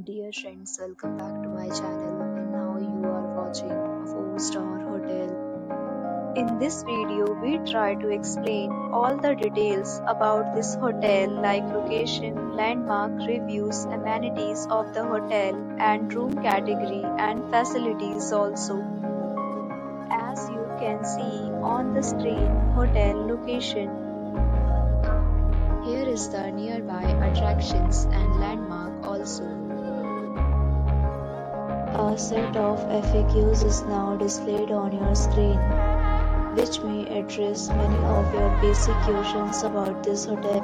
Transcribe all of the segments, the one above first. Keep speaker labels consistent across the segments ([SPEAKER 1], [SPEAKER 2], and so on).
[SPEAKER 1] Dear friends, welcome back to my channel, and now you are watching a 4-star hotel. In this video, we try to explain all the details about this hotel like location, landmark, reviews, amenities of the hotel, and room category and facilities also. As you can see on the screen, hotel location. Here is the nearby attractions and landmark also. A set of FAQs is now displayed on your screen, which may address many of your basic questions about this hotel.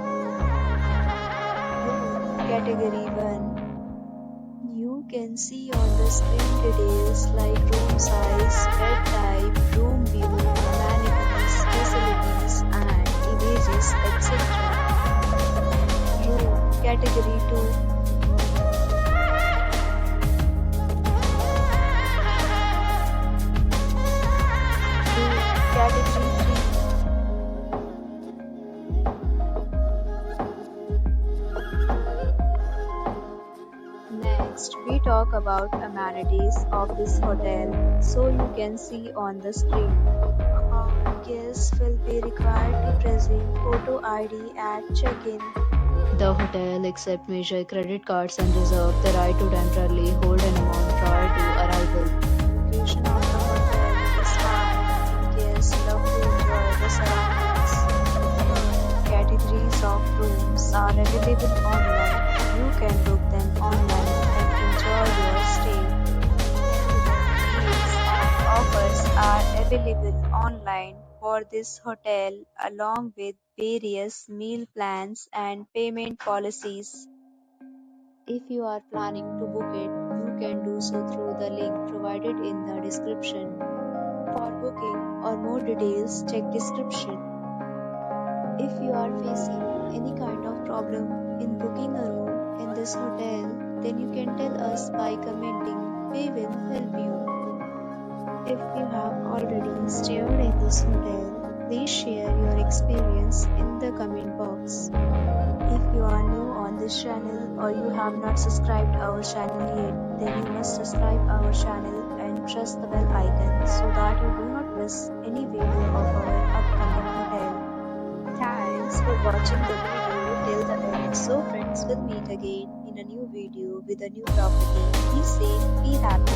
[SPEAKER 1] Category 1. You can see on the screen details like room size, bed type, room view, amenities, facilities, and images, etc. Room Category 2. Category 3. Next, we talk about amenities of this hotel, so you can see on the screen. Guests will be required to present photo ID at check-in. The hotel accepts major credit cards and reserves the right to temporarily hold an amount prior to arrival. Location of the hotel is fine. Guests love to enjoy the surroundings. Categories of rooms are available online. You can book them online and enjoy your stay. Deals and offers are available online for this hotel along with various meal plans and payment policies. If you are planning to book it, you can do so through the link provided in the description. For booking or more details, check description. If you are facing any kind of problem in booking a room in this hotel, then you can tell us by commenting. We will help you. If you have already stayed in this hotel, please share your experience in the comment box. If you are new on this channel or you have not subscribed our channel yet, then you must subscribe our channel and press the bell icon so that you do not miss any video of our upcoming hotel. Thanks for watching the video till the end. So friends, we'll meet again in a new video with a new property. Be safe, be happy.